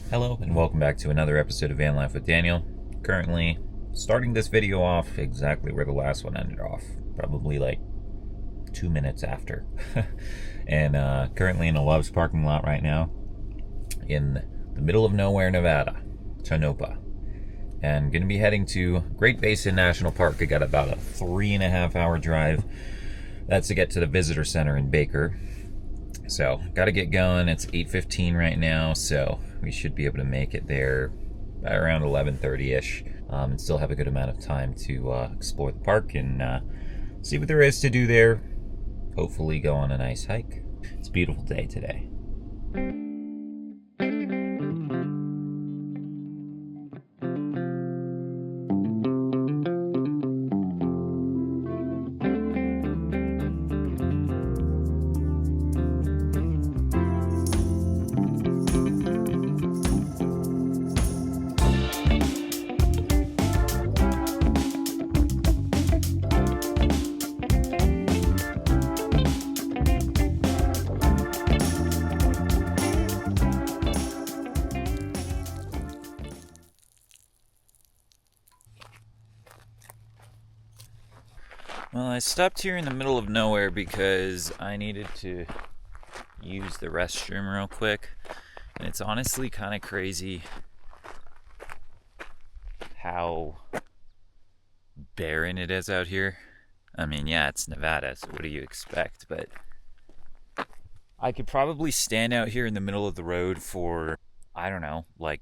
Hello and welcome back to another episode of Van Life with Daniel. Currently starting this video off exactly where the last one ended off, probably like 2 minutes after. And currently in a Love's parking lot right now in the middle of nowhere, Nevada, Tonopah. And going to be heading to Great Basin National Park. I got about a 3.5 hour drive. That's to get to the visitor center in Baker. So, got to get going. It's 8:15 right now, so we should be able to make it there around 11:30-ish, and still have a good amount of time to explore the park and see what there is to do there. Hopefully go on a nice hike. It's a beautiful day today. Well, I stopped here in the middle of nowhere because I needed to use the restroom real quick. And it's honestly kind of crazy how barren it is out here. I mean, yeah, it's Nevada, so what do you expect? But I could probably stand out here in the middle of the road for, I don't know, like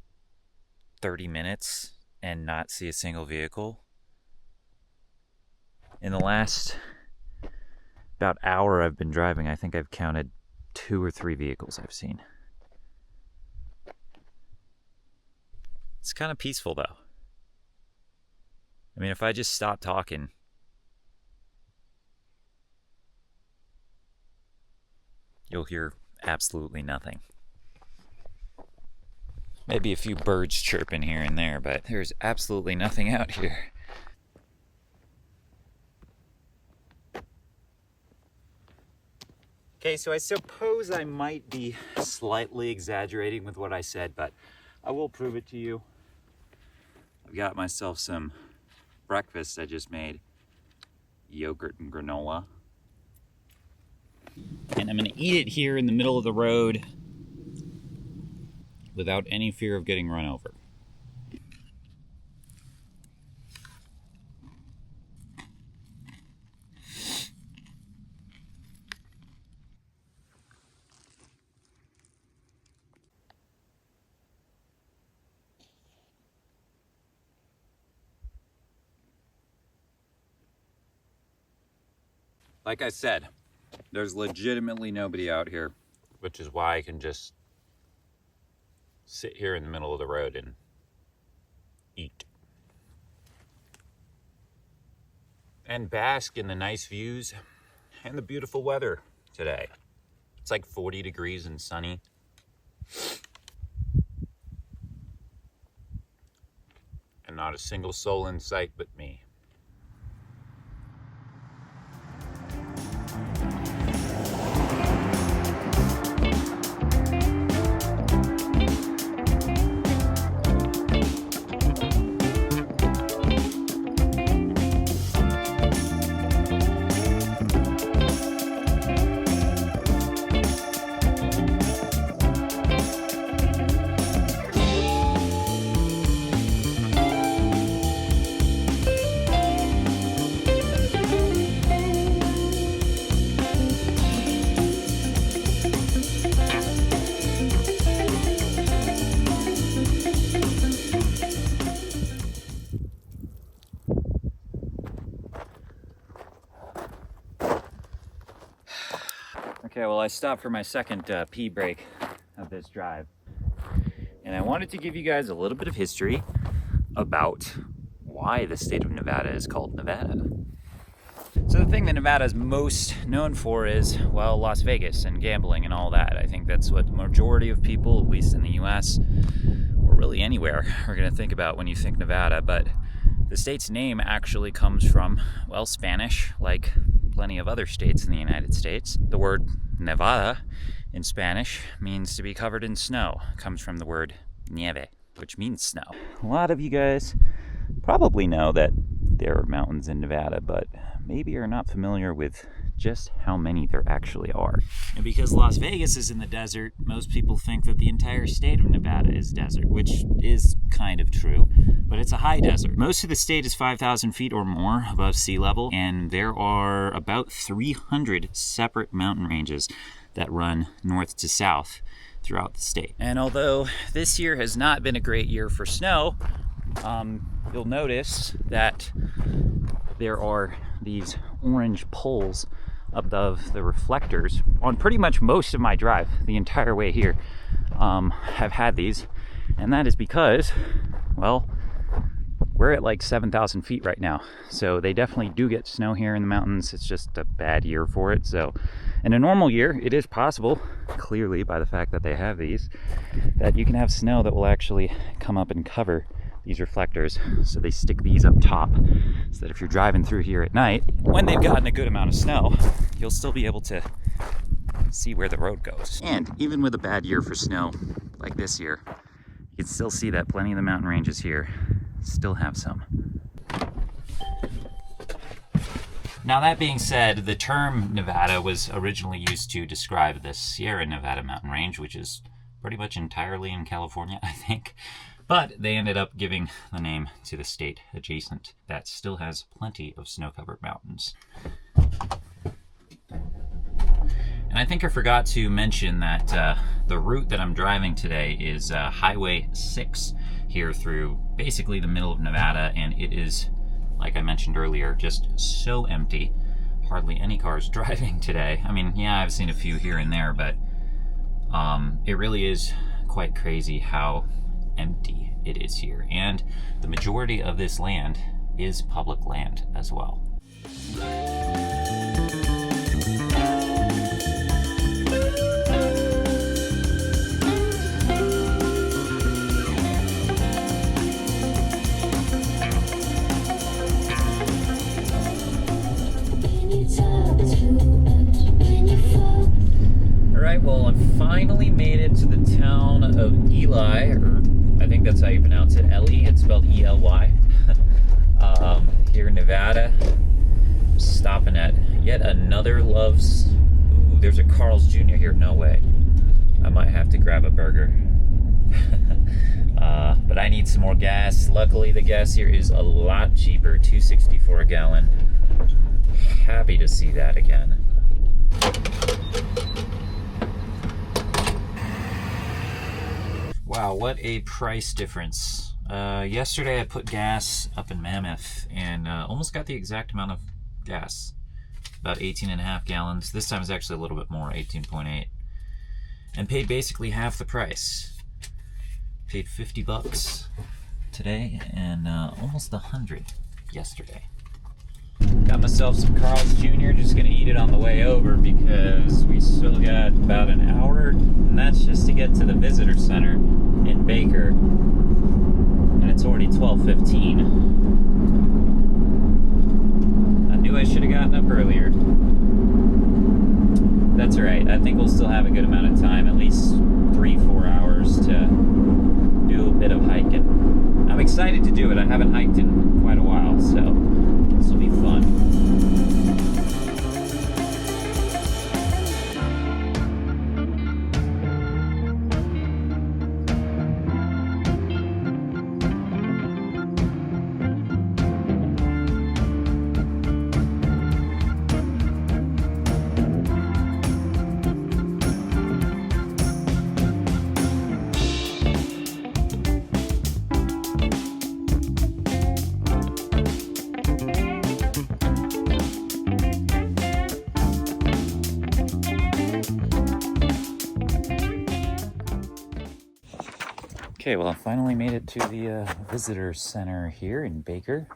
30 minutes and not see a single vehicle. In the last about hour I've been driving, I think I've counted 2 or 3 vehicles I've seen. It's kind of peaceful though. I mean, if I just stop talking, you'll hear absolutely nothing. Maybe a few birds chirping here and there, but there's absolutely nothing out here. Okay, so I suppose I might be slightly exaggerating with what I said, but I will prove it to you. I've got myself some breakfast I just made. Yogurt and granola. And I'm gonna eat it here in the middle of the road without any fear of getting run over. Like I said, there's legitimately nobody out here, which is why I can just sit here in the middle of the road and eat. And bask in the nice views and the beautiful weather today. It's like 40 degrees and sunny. And not a single soul in sight but me. Okay, well, I stopped for my second pee break of this drive. And I wanted to give you guys a little bit of history about why the state of Nevada is called Nevada. So the thing that Nevada is most known for is, well, Las Vegas and gambling and all that. I think that's what the majority of people, at least in the US, or really anywhere, are going to think about when you think Nevada. But the state's name actually comes from, well, Spanish, like plenty of other states in the United States. The word Nevada in Spanish means to be covered in snow. It comes from the word nieve, which means snow. A lot of you guys probably know that there are mountains in Nevada, but maybe are not familiar with just how many there actually are. And because Las Vegas is in the desert, most people think that the entire state of Nevada is desert, which is kind of true, but it's a high desert. Most of the state is 5,000 feet or more above sea level, and there are about 300 separate mountain ranges that run north to south throughout the state. And although this year has not been a great year for snow, you'll notice that there are these orange poles above the reflectors on pretty much most of my drive the entire way here. I've had these, and that is because, well, we're at like 7,000 feet right now, so they definitely do get snow here in the mountains. It's just a bad year for it. So in a normal year, it is possible, clearly by the fact that they have these, that you can have snow that will actually come up and cover these reflectors. So they stick these up top so that if you're driving through here at night, when they've gotten a good amount of snow, you'll still be able to see where the road goes. And even with a bad year for snow like this year, you can still see that plenty of the mountain ranges here still have some. Now, that being said, the term Nevada was originally used to describe the Sierra Nevada mountain range, which is pretty much entirely in California, I think. But they ended up giving the name to the state adjacent that still has plenty of snow-covered mountains. And I think I forgot to mention that the route that I'm driving today is Highway 6 here through basically the middle of Nevada, and it is, like I mentioned earlier, just so empty. Hardly any cars driving today. I mean, yeah, I've seen a few here and there, but it really is quite crazy how empty it is here. And the majority of this land is public land as well. Alright, well, I finally made it to the town of Ely, or I think that's how you pronounce it, Ely. It's spelled E-L-Y. Here in Nevada. Stopping at yet another Love's. Ooh, there's a Carl's Jr. here. No way. I might have to grab a burger. But I need some more gas. Luckily, the gas here is a lot cheaper. $2.64 a gallon. Happy to see that again. Wow, what a price difference. Yesterday I put gas up in Mammoth and almost got the exact amount of gas. About 18.5 gallons. This time it's actually a little bit more, 18.8. And paid basically half the price. Paid $50 today and almost 100 yesterday. Got myself some Carl's Jr. Just gonna eat it on the way over because we still got about an hour, and that's just to get to the visitor center in Baker, and it's already 12:15. I knew I should have gotten up earlier. That's alright, I think we'll still have a good amount of time, at least 3-4 hours to do a bit of hiking. I'm excited to do it. I haven't hiked in quite a while, so this will be fun. Okay, well, I finally made it to the visitor center here in Baker.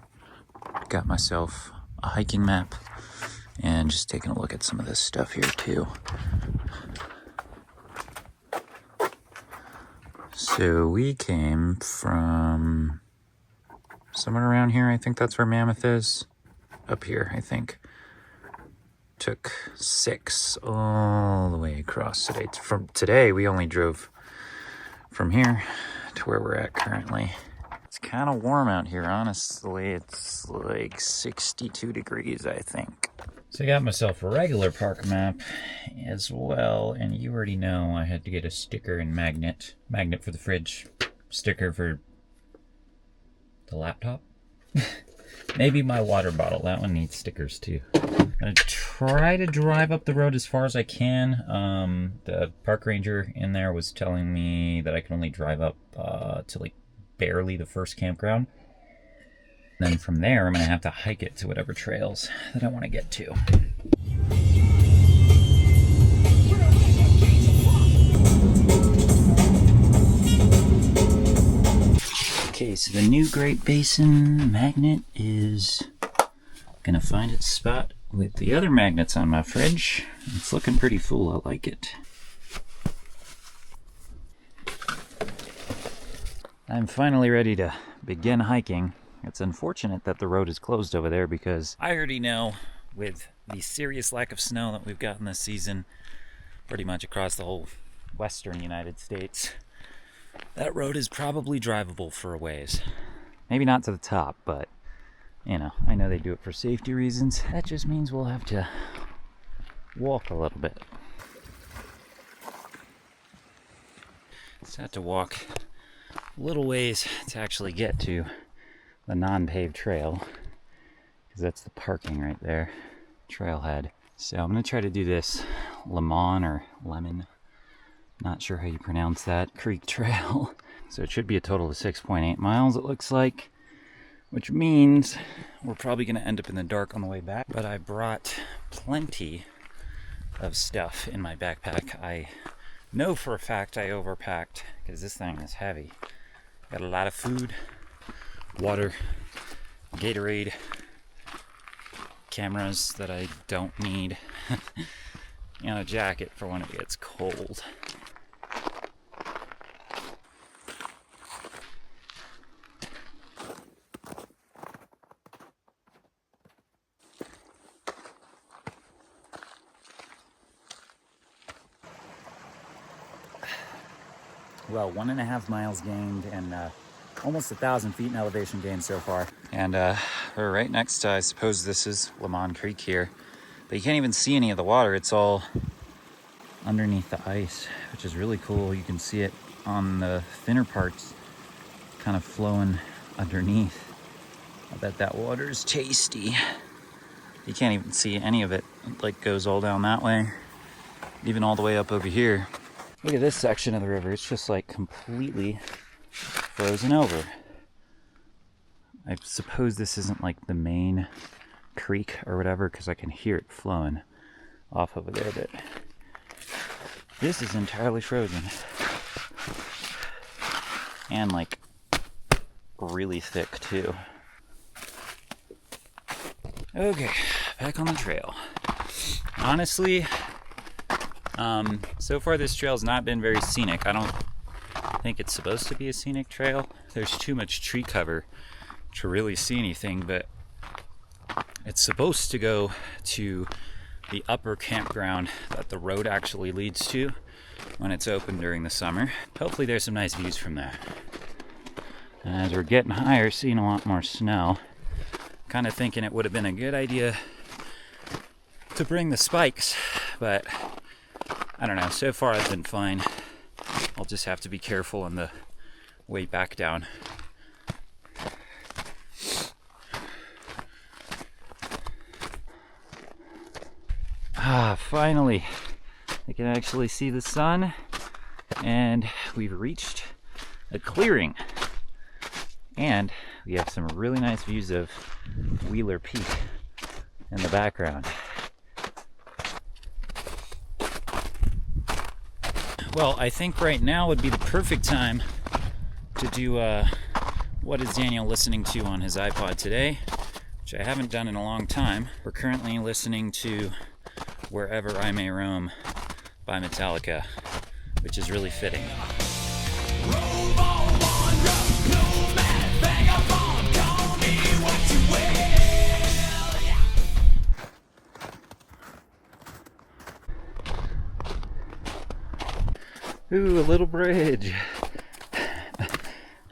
Got myself a hiking map and just taking a look at some of this stuff here too. So we came from somewhere around here. I think that's where Mammoth is. Up here, I think. Took 6 all the way across today. From today, we only drove from here to where we're at currently. It's kind of warm out here, honestly. It's like 62 degrees, I think. So I got myself a regular park map as well, and you already know I had to get a sticker and magnet for the fridge, sticker for the laptop. Maybe my water bottle, that one needs stickers too. I'm gonna try to drive up the road as far as I can. The park ranger in there was telling me that I can only drive up to like barely the first campground. Then from there, I'm gonna have to hike it to whatever trails that I want to get to. Okay, so the new Great Basin magnet is gonna find its spot with the other magnets on my fridge. It's looking pretty full, I like it. I'm finally ready to begin hiking. It's unfortunate that the road is closed over there because I already know with the serious lack of snow that we've gotten this season, pretty much across the whole western United States, that road is probably drivable for a ways. Maybe not to the top, but you know, I know they do it for safety reasons. That just means we'll have to walk a little bit. Just have to walk a little ways to actually get to the non-paved trail, because that's the parking right there, trailhead. So I'm gonna try to do this Lehman or Lemon, not sure how you pronounce that, creek trail. So it should be a total of 6.8 miles, it looks like, which means we're probably gonna end up in the dark on the way back. But I brought plenty of stuff in my backpack. I know for a fact I overpacked because this thing is heavy. Got a lot of food, water, Gatorade, cameras that I don't need, and a jacket for when it gets cold. Well, 1.5 miles gained and almost 1,000 feet in elevation gained so far. And we're right next to, I suppose this is Lehman Creek here, but you can't even see any of the water. It's all underneath the ice, which is really cool. You can see it on the thinner parts kind of flowing underneath. I bet that water is tasty. You can't even see any of it. It like goes all down that way, even all the way up over here. Look at this section of the river. It's just like completely frozen over. I suppose this isn't like the main creek or whatever, because I can hear it flowing off over there, but this is entirely frozen. And like really thick too. Okay, back on the trail. Honestly, so far this trail's not been very scenic. I don't think it's supposed to be a scenic trail. There's too much tree cover to really see anything, but it's supposed to go to the upper campground that the road actually leads to when it's open during the summer. Hopefully there's some nice views from there. And as we're getting higher, seeing a lot more snow, kind of thinking it would have been a good idea to bring the spikes, but I don't know, so far I've been fine. I'll just have to be careful on the way back down. Finally, I can actually see the sun, and we've reached a clearing. And we have some really nice views of Wheeler Peak in the background. Well, I think right now would be the perfect time to do What Is Daniel Listening To on his iPod today, which I haven't done in a long time. We're currently listening to Wherever I May Roam by Metallica, which is really fitting. Ooh, a little bridge.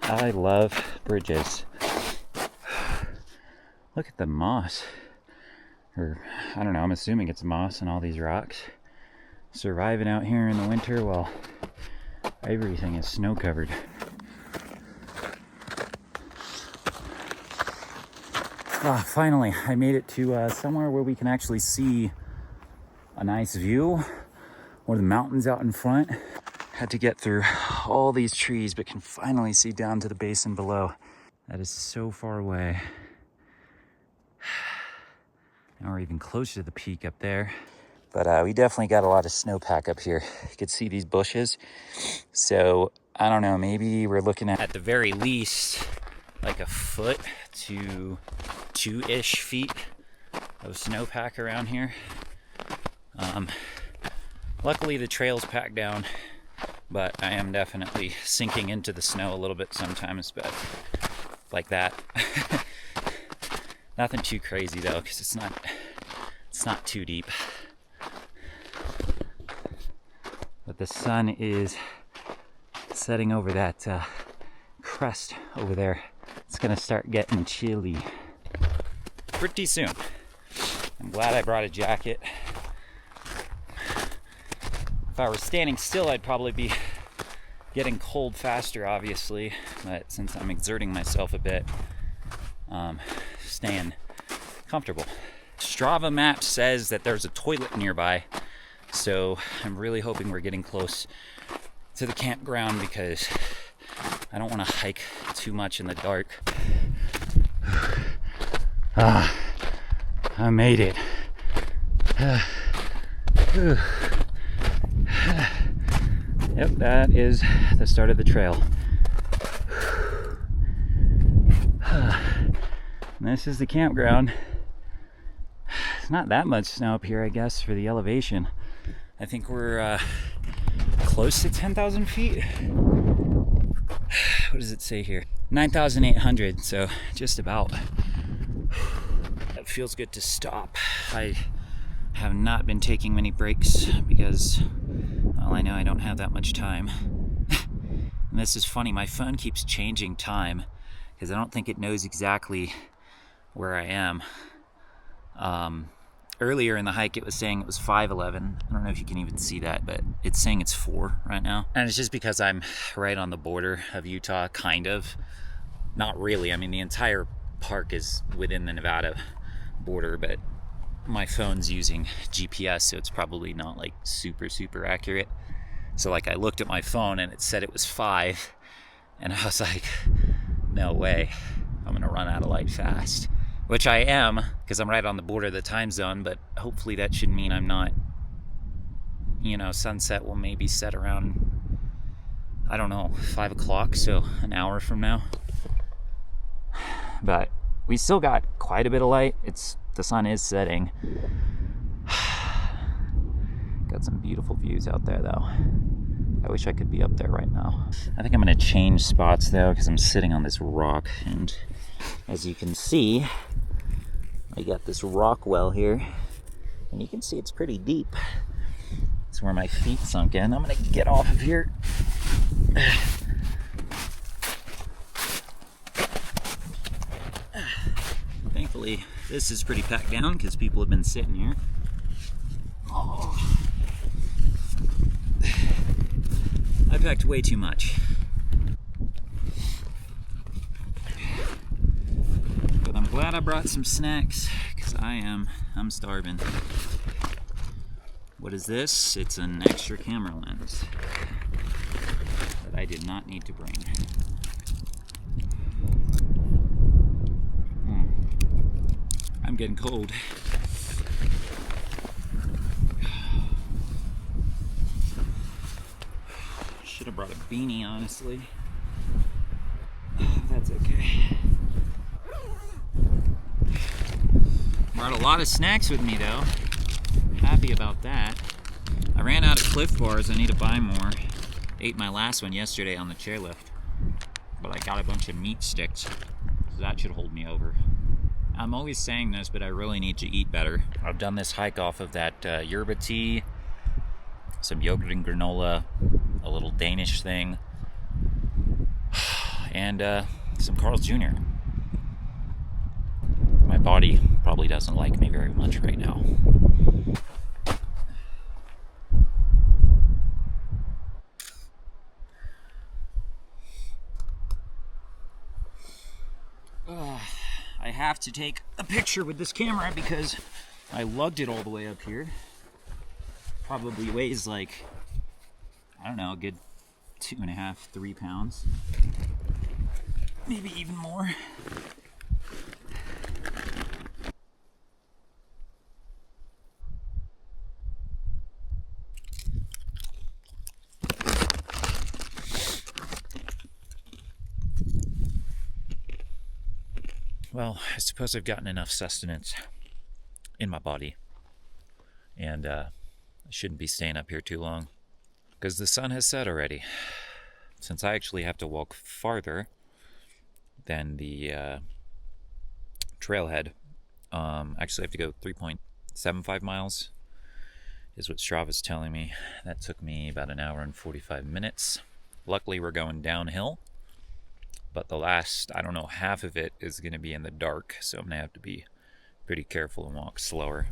I love bridges. Look at the moss. Or, I don't know, I'm assuming it's moss and all these rocks. Surviving out here in the winter while everything is snow covered. Finally, I made it to somewhere where we can actually see a nice view, or the mountains out in front. Had to get through all these trees, but can finally see down to the basin below. That is so far away. Now we're even closer to the peak up there. But we definitely got a lot of snowpack up here. You can see these bushes. So, I don't know, maybe we're looking at the very least, like a foot to 2-ish feet of snowpack around here. Luckily the trail's packed down, but I am definitely sinking into the snow a little bit sometimes, but like that. Nothing too crazy though, because it's not too deep. But the sun is setting over that crest over there. It's gonna start getting chilly pretty soon. I'm glad I brought a jacket. If I were standing still, I'd probably be getting cold faster, obviously. But since I'm exerting myself a bit, staying comfortable. Strava map says that there's a toilet nearby, so I'm really hoping we're getting close to the campground because I don't want to hike too much in the dark. I made it. Yep, that is the start of the trail. This is the campground. It's not that much snow up here, I guess, for the elevation. I think we're close to 10,000 feet. What does it say here? 9,800, so just about. It feels good to stop. I have not been taking many breaks because, well, I know I don't have that much time. And this is funny, my phone keeps changing time because I don't think it knows exactly where I am. Earlier in the hike it was saying it was 5:11. I don't know if you can even see that, but it's saying it's 4 right now. And it's just because I'm right on the border of Utah, kind of. Not really, I mean the entire park is within the Nevada border, but my phone's using GPS, so it's probably not like super accurate. So like I looked at my phone and it said it was 5, and I was like, no way, I'm gonna run out of light fast. Which I am, because I'm right on the border of the time zone, but hopefully that should mean I'm not, you know, sunset will maybe set around, I don't know, 5 o'clock, so an hour from now. But we still got quite a bit of light. The sun is setting. Got some beautiful views out there though. I wish I could be up there right now. I think I'm gonna change spots though, because I'm sitting on this rock, and as you can see, I got this rock well here, and you can see it's pretty deep. It's where my feet sunk in. I'm gonna get off of here. Thankfully, this is pretty packed down because people have been sitting here. Oh. I packed way too much. But I'm glad I brought some snacks because I'm starving. What is this? It's an extra camera lens that I did not need to bring. I'm getting cold. Should have brought a beanie, honestly. That's okay. Brought a lot of snacks with me though. Happy about that. I ran out of Cliff Bars. I need to buy more. Ate my last one yesterday on the chairlift. But I got a bunch of meat sticks. So that should hold me over. I'm always saying this, but I really need to eat better. I've done this hike off of that yerba tea, some yogurt and granola, a little Danish thing, and some Carl's Jr. My body probably doesn't like me very much right now. I have to take a picture with this camera because I lugged it all the way up here. Probably weighs like, I don't know, a good 2.5, 3 pounds. Maybe even more. Well, I suppose I've gotten enough sustenance in my body, and I shouldn't be staying up here too long because the sun has set already. Since I actually have to walk farther than the trailhead, actually I have to go 3.75 miles is what Strava's telling me. That took me about an hour and 45 minutes. Luckily we're going downhill, but the last, I don't know, half of it is going to be in the dark, so I'm going to have to be pretty careful and walk slower.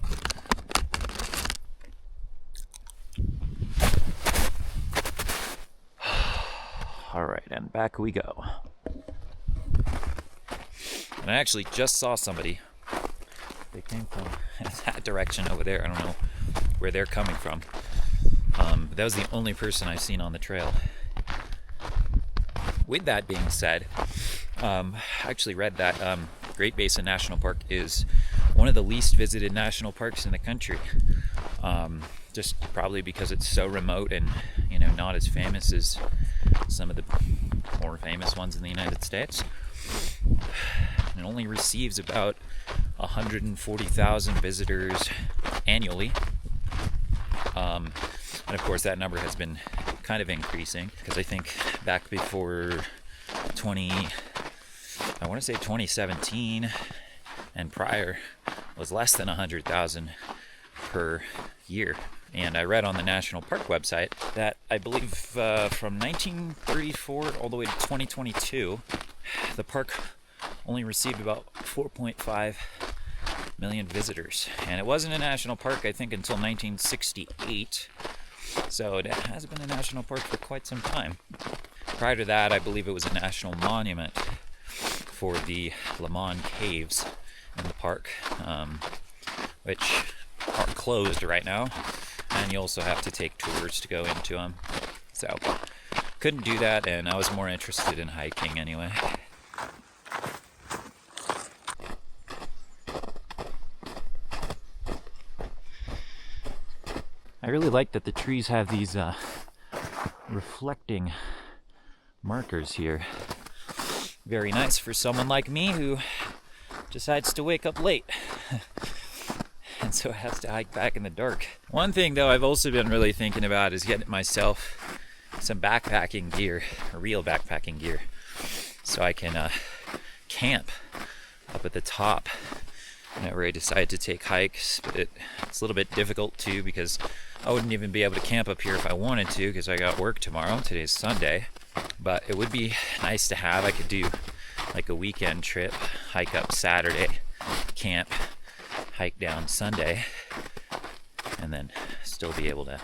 All right, and back we go. And I actually just saw somebody. They came from that direction over there. I don't know where they're coming from. But that was the only person I've seen on the trail. With that being said, I actually read that Great Basin National Park is one of the least visited national parks in the country. Just probably because it's so remote and, you know, not as famous as some of the more famous ones in the United States. It only receives about 140,000 visitors annually. And of course that number has been kind of increasing because I think back before 2017 and prior was less than 100,000 per year. And I read on the National Park website that I believe from 1934 all the way to 2022, the park only received about 4.5 million visitors. And it wasn't a national park, I think, until 1968. So it has been a national park for quite some time. Prior to that, I believe it was a national monument for the Lehman caves in the park, which are closed right now. And you also have to take tours to go into them. So couldn't do that, and I was more interested in hiking anyway. I really like that the trees have these reflecting markers here. Very nice for someone like me who decides to wake up late and so has to hike back in the dark. One thing though I've also been really thinking about is getting myself some backpacking gear, real backpacking gear, so I can camp up at the top whenever I decide to take hikes. But it's a little bit difficult too because I wouldn't even be able to camp up here if I wanted to because I got work tomorrow. Today's Sunday. But it would be nice to have. I could do like a weekend trip, hike up Saturday, camp, hike down Sunday, and then still be able to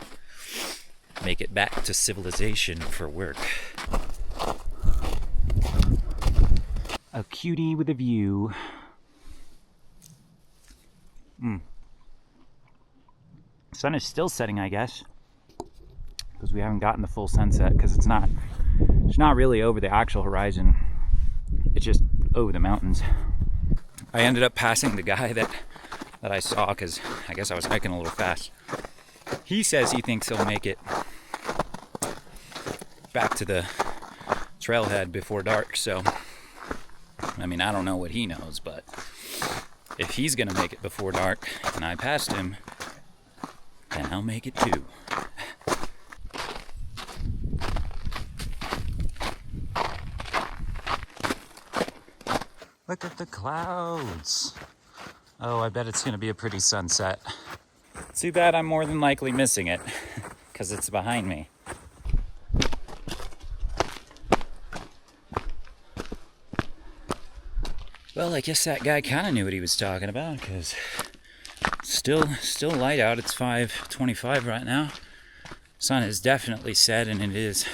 make it back to civilization for work. A cutie with a view. Sun is still setting, I guess, because we haven't gotten the full sunset, because it's not really over the actual horizon. It's just over the mountains. I ended up passing the guy that I saw because I guess I was hiking a little fast. He says he thinks he'll make it back to the trailhead before dark, so I mean, I don't know what he knows, but if he's gonna make it before dark and I passed him, then I'll make it too. Look at the clouds. Oh, I bet it's gonna be a pretty sunset. Too bad I'm more than likely missing it, because it's behind me. Well, I guess that guy kind of knew what he was talking about, because still light out. It's 5:25 right now. Sun is definitely set, and it is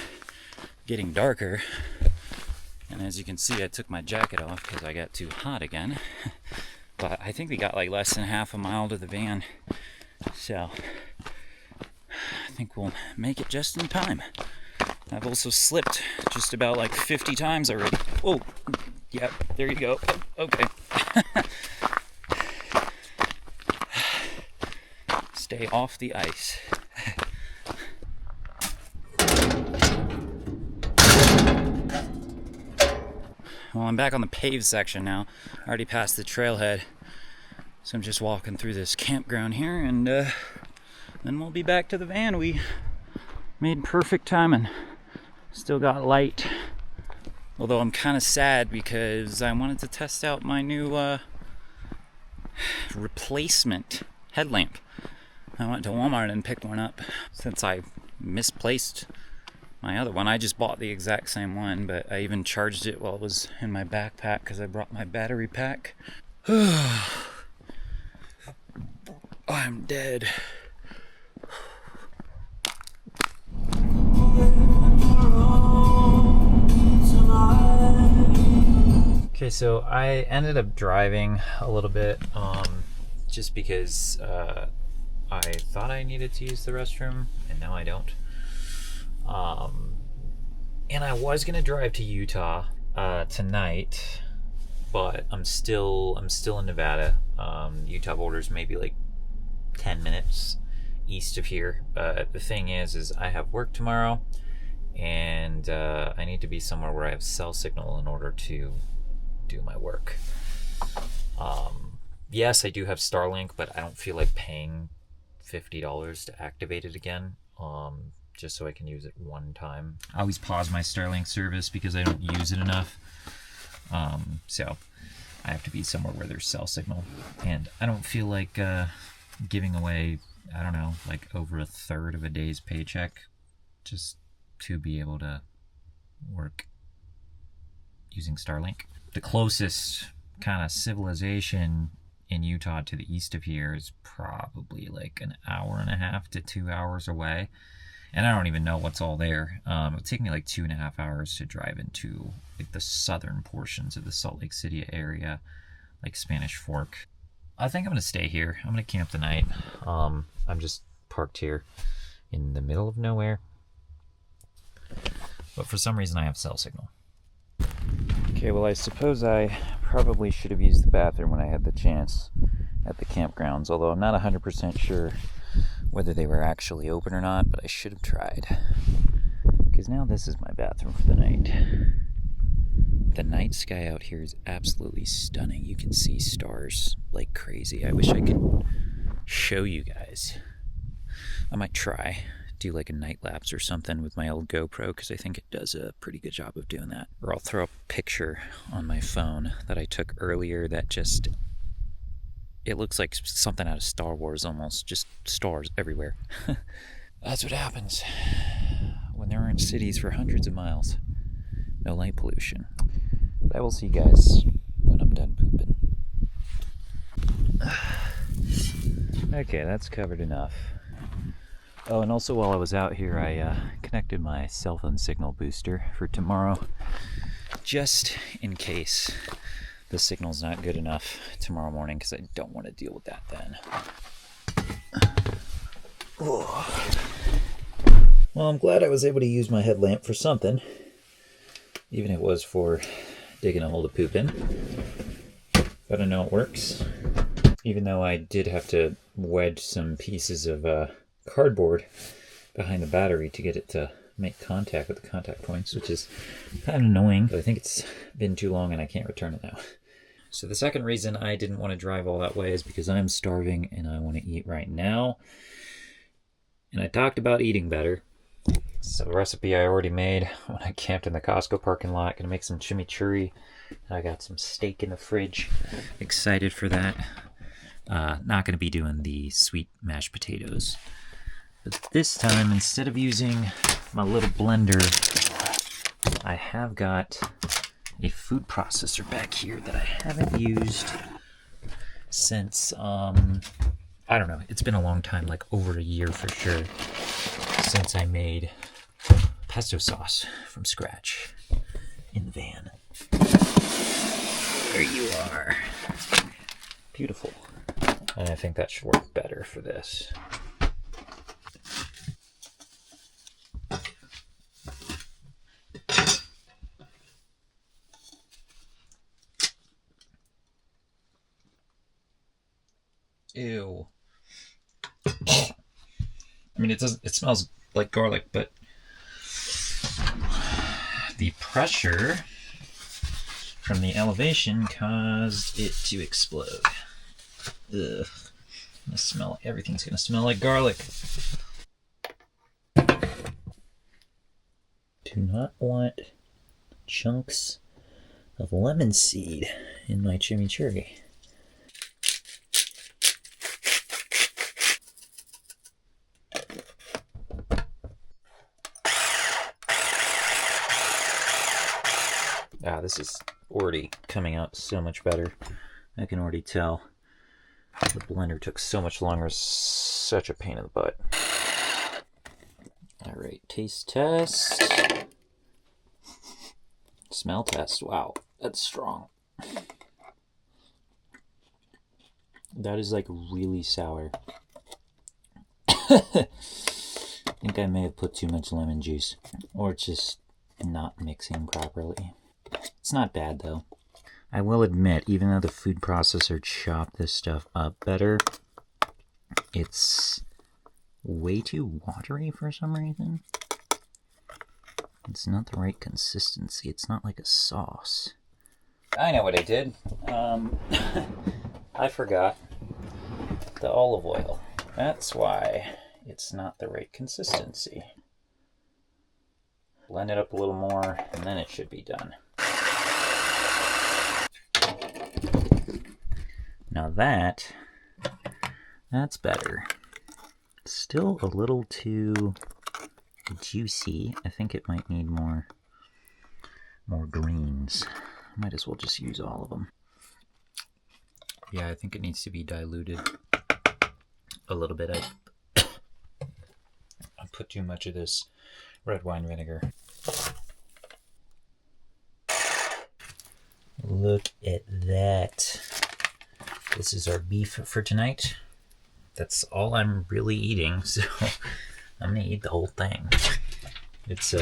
getting darker. And as you can see, I took my jacket off because I got too hot again. But I think we got like less than half a mile to the van, so I think we'll make it just in time. I've also slipped just about like 50 times already. Oh, yep, there you go. Okay. Stay off the ice. Well, I'm back on the paved section now. I already passed the trailhead. So I'm just walking through this campground here, and then we'll be back to the van. We made perfect timing. Still got light. Although I'm kind of sad because I wanted to test out my new replacement headlamp. I went to Walmart and picked one up since I misplaced my other one. I just bought the exact same one, but I even charged it while it was in my backpack because I brought my battery pack. I'm dead. Okay, so I ended up driving a little bit, just because I thought I needed to use the restroom, and now I don't. And I was gonna drive to Utah tonight, but I'm still in Nevada. Utah border's maybe like 10 minutes east of here. But the thing is I have work tomorrow, and I need to be somewhere where I have cell signal in order to do my work. Yes, I do have Starlink, but I don't feel like paying $50 to activate it again, just so I can use it one time. I always pause my Starlink service because I don't use it enough. So I have to be somewhere where there's cell signal, and I don't feel like giving away, I don't know, like over a third of a day's paycheck just to be able to work using Starlink. The closest kind of civilization in Utah to the east of here is probably like an hour and a half to 2 hours away, and I don't even know what's all there. It would take me like 2.5 hours to drive into like the southern portions of the Salt Lake City area, like Spanish Fork. I think I'm gonna stay here. I'm gonna camp the night. I'm just parked here in the middle of nowhere, but for some reason I have cell signal. Okay, well, I suppose I probably should have used the bathroom when I had the chance at the campgrounds, although I'm not 100% sure whether they were actually open or not, but I should have tried. Because now this is my bathroom for the night. The night sky out here is absolutely stunning. You can see stars like crazy. I wish I could show you guys. I might try. Do like a night lapse or something with my old GoPro, because I think it does a pretty good job of doing that. Or I'll throw up a picture on my phone that I took earlier that just, it looks like something out of Star Wars almost, just stars everywhere. That's what happens when there aren't cities for hundreds of miles. No light pollution. But I will see you guys when I'm done pooping. Okay, that's covered enough. Oh, and also while I was out here, I connected my cell phone signal booster for tomorrow, just in case the signal's not good enough tomorrow morning, because I don't want to deal with that then. Well, I'm glad I was able to use my headlamp for something, even if it was for digging a hole to poop in. But I know it works, even though I did have to wedge some pieces of cardboard behind the battery to get it to make contact with the contact points, which is kind of annoying, but I think it's been too long and I can't return it now. So the second reason I didn't want to drive all that way is because I'm starving and I want to eat right now. And I talked about eating better. So the recipe I already made when I camped in the Costco parking lot. Gonna make some chimichurri. I got some steak in the fridge. Excited for that. Not gonna be doing the sweet mashed potatoes. But this time, instead of using my little blender, I have got a food processor back here that I haven't used since, I don't know, it's been a long time, like over a year for sure, since I made pesto sauce from scratch in the van. There you are. Beautiful. And I think that should work better for this. Ew. I mean, it smells like garlic, but the pressure from the elevation caused it to explode. Ugh. Everything's gonna smell like garlic. Do not want chunks of lemon seed in my chimichurri. Ah, this is already coming out so much better. I can already tell. The blender took so much longer. Such a pain in the butt. Alright, taste test. Smell test. Wow, that's strong. That is like really sour. I think I may have put too much lemon juice. Or it's just not mixing properly. It's not bad though. I will admit, even though the food processor chopped this stuff up better, it's way too watery for some reason. It's not the right consistency. It's not like a sauce. I know what I did. I forgot the olive oil. That's why it's not the right consistency. Blend it up a little more, and then it should be done. Now that's better. Still a little too juicy. I think it might need more greens. Might as well just use all of them. Yeah, I think it needs to be diluted a little bit. I put too much of this red wine vinegar. Look at that. This is our beef for tonight. That's all I'm really eating, so I'm gonna eat the whole thing. It's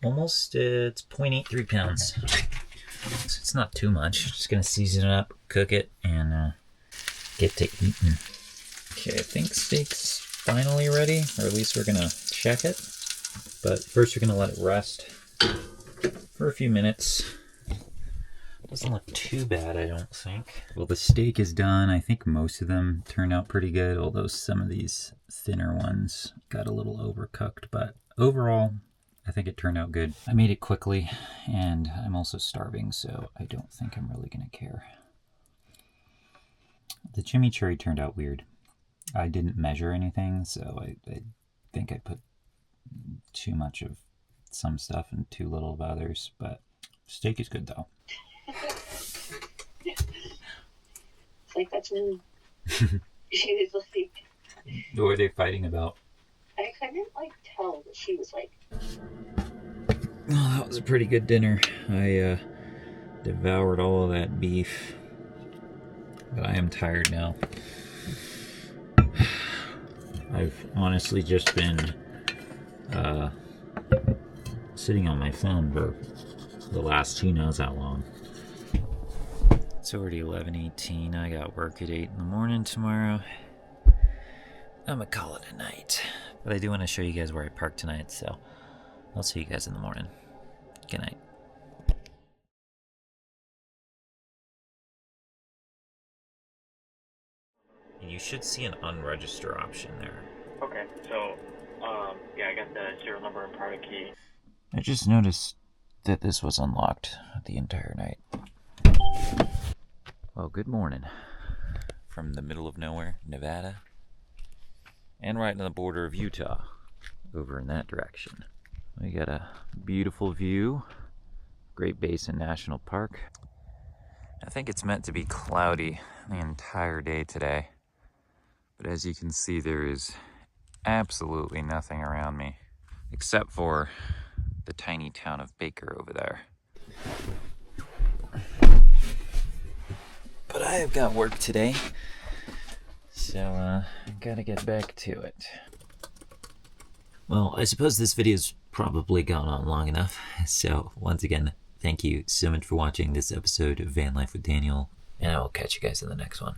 almost it's 0.83 pounds. So it's not too much. Just gonna season it up, cook it, and get to eating. Okay, I think steak's finally ready, or at least we're gonna check it. But first we're gonna let it rest for a few minutes. Doesn't look too bad, I don't think. Well, the steak is done. I think most of them turned out pretty good, although some of these thinner ones got a little overcooked. But overall, I think it turned out good. I made it quickly, and I'm also starving, so I don't think I'm really gonna care. The chimichurri turned out weird. I didn't measure anything, so I think I put too much of some stuff and too little of others, but steak is good though. It's like that's me. She was like, What were they fighting about? I couldn't like tell, but she was like, Oh, that was a pretty good dinner. I devoured all of that beef, but I am tired now. I've honestly just been sitting on my phone for the last who knows how long. It's already 11:18. I got work at 8 in the morning tomorrow. I'm gonna call it a night. But I do want to show you guys where I parked tonight, so I'll see you guys in the morning. Good night. You should see an unregister option there. Okay, so, yeah, I got the serial number and product key. I just noticed that this was unlocked the entire night. Well, good morning. From the middle of nowhere, Nevada, and right on the border of Utah, over in that direction. We got a beautiful view Great Basin National Park. I think it's meant to be cloudy the entire day today, but as you can see, there is absolutely nothing around me except for the tiny town of Baker over there. But I have got work today, so I gotta get back to it. Well, I suppose this video's probably gone on long enough, so once again, thank you so much for watching this episode of Van Life with Daniel, and I will catch you guys in the next one.